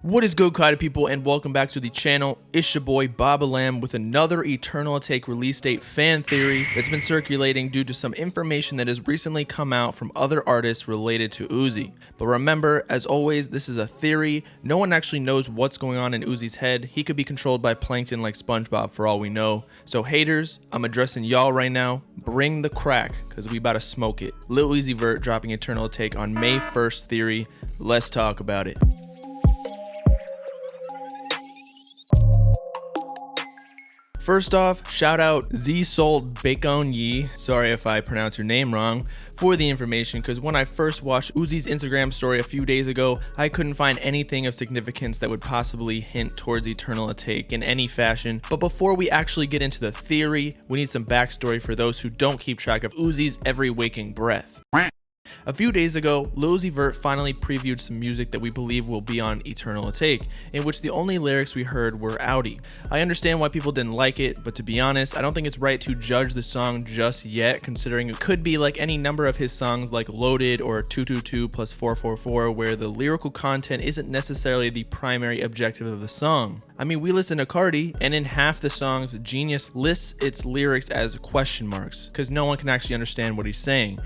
What is good, Kaido people, and welcome back to the channel. It's your boy Bobbalam with another Eternal Atake release date fan theory that's been circulating due to some information that has recently come out from other artists related to Uzi. But remember, as always, this is a theory. No one actually knows what's going on in Uzi's head. He could be controlled by plankton like SpongeBob for all we know. So haters, I'm addressing y'all right now. Bring the crack, because we about to smoke it. Lil Uzi Vert dropping Eternal Atake on May 1st theory. Let's talk about it. First off, shout out Z Sold Bacon Yi, sorry if I pronounce your name wrong, for the information, because when I first watched Uzi's Instagram story a few days ago, I couldn't find anything of significance that would possibly hint towards Eternal Atake in any fashion. But before we actually get into the theory, we need some backstory for those who don't keep track of Uzi's every waking breath. A few days ago, Lil Uzi Vert finally previewed some music that we believe will be on Eternal Atake, in which the only lyrics we heard were Audi. I understand why people didn't like it, but to be honest, I don't think it's right to judge the song just yet, considering it could be like any number of his songs like Loaded or 222 plus 444, where the lyrical content isn't necessarily the primary objective of the song. I mean, we listen to Cardi, and in half the songs, Genius lists its lyrics as question marks, because no one can actually understand what he's saying.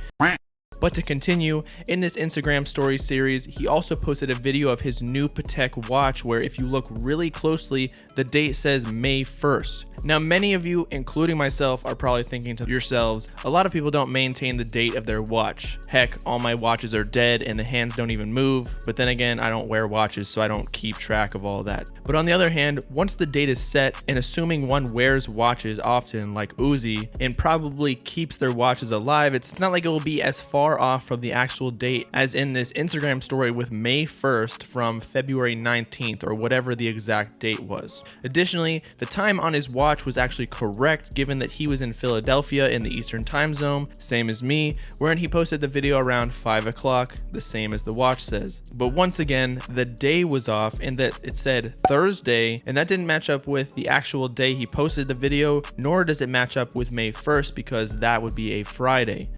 But to continue, in this Instagram story series, he also posted a video of his new Patek watch where if you look really closely, the date says May 1st. Now, many of you, including myself, are probably thinking to yourselves, a lot of people don't maintain the date of their watch. Heck, all my watches are dead and the hands don't even move. But then again, I don't wear watches, so I don't keep track of all that. But on the other hand, once the date is set, and assuming one wears watches often like Uzi and probably keeps their watches alive, it's not like it will be as far off from the actual date as in this Instagram story with May 1st from February 19th or whatever the exact date was. Additionally, the time on his watch was actually correct given that he was in Philadelphia in the Eastern time zone, same as me, wherein he posted the video around 5 o'clock, the same as the watch says. But once again, the day was off in that it said Thursday, and that didn't match up with the actual day he posted the video, nor does it match up with May 1st because that would be a Friday.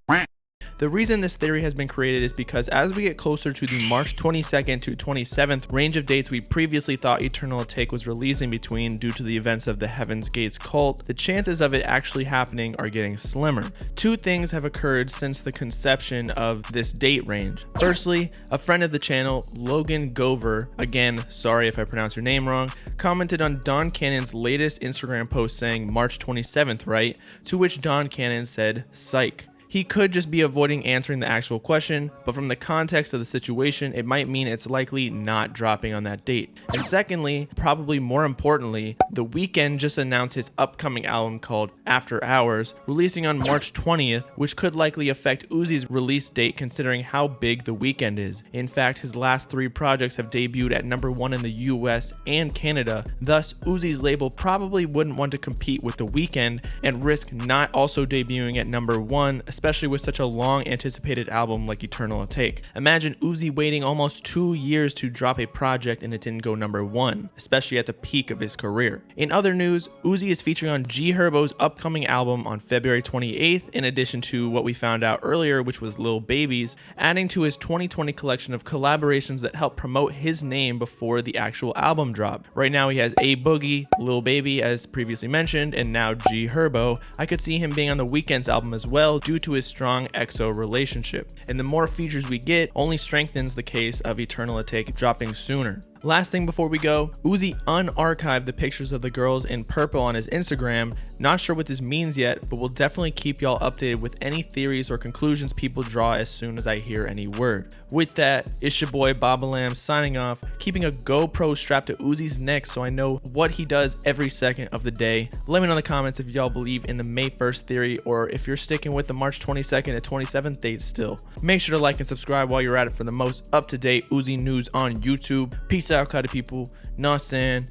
The reason this theory has been created is because as we get closer to the March 22nd to 27th range of dates we previously thought Eternal Atake was releasing between due to the events of the Heaven's Gates cult, the chances of it actually happening are getting slimmer. Two things have occurred since the conception of this date range. Firstly, a friend of the channel, Logan Gover, again, sorry if I pronounce your name wrong, commented on Don Cannon's latest Instagram post saying March 27th, right? To which Don Cannon said, psych. He could just be avoiding answering the actual question, but from the context of the situation, it might mean it's likely not dropping on that date. And secondly, probably more importantly, The Weeknd just announced his upcoming album called After Hours, releasing on March 20th, which could likely affect Uzi's release date considering how big The Weeknd is. In fact, his last three projects have debuted at #1 in the US and Canada, thus Uzi's label probably wouldn't want to compete with The Weeknd and risk not also debuting at #1, especially with such a long anticipated album like Eternal Atake. Imagine Uzi waiting almost 2 years to drop a project and it didn't go #1, especially at the peak of his career. In other news, Uzi is featuring on G Herbo's upcoming album on February 28th, in addition to what we found out earlier, which was Lil Baby's, adding to his 2020 collection of collaborations that help promote his name before the actual album drop. Right now he has A Boogie, Lil Baby as previously mentioned, and now G Herbo. I could see him being on The Weeknd's album as well due to his strong EXO relationship. And the more features we get only strengthens the case of Eternal Atake dropping sooner. Last thing before we go, Uzi unarchived the pictures of the girls in purple on his Instagram. Not sure what this means yet, but we'll definitely keep y'all updated with any theories or conclusions people draw as soon as I hear any word. With that, it's your boy Bobbalam signing off, keeping a GoPro strapped to Uzi's neck so I know what he does every second of the day. Let me know in the comments if y'all believe in the May 1st theory or if you're sticking with the March 22nd to 27th date still. Make sure to like and subscribe while you're at it for the most up-to-date Uzi news on YouTube. Peace out, Kaido people. Know what I'm saying?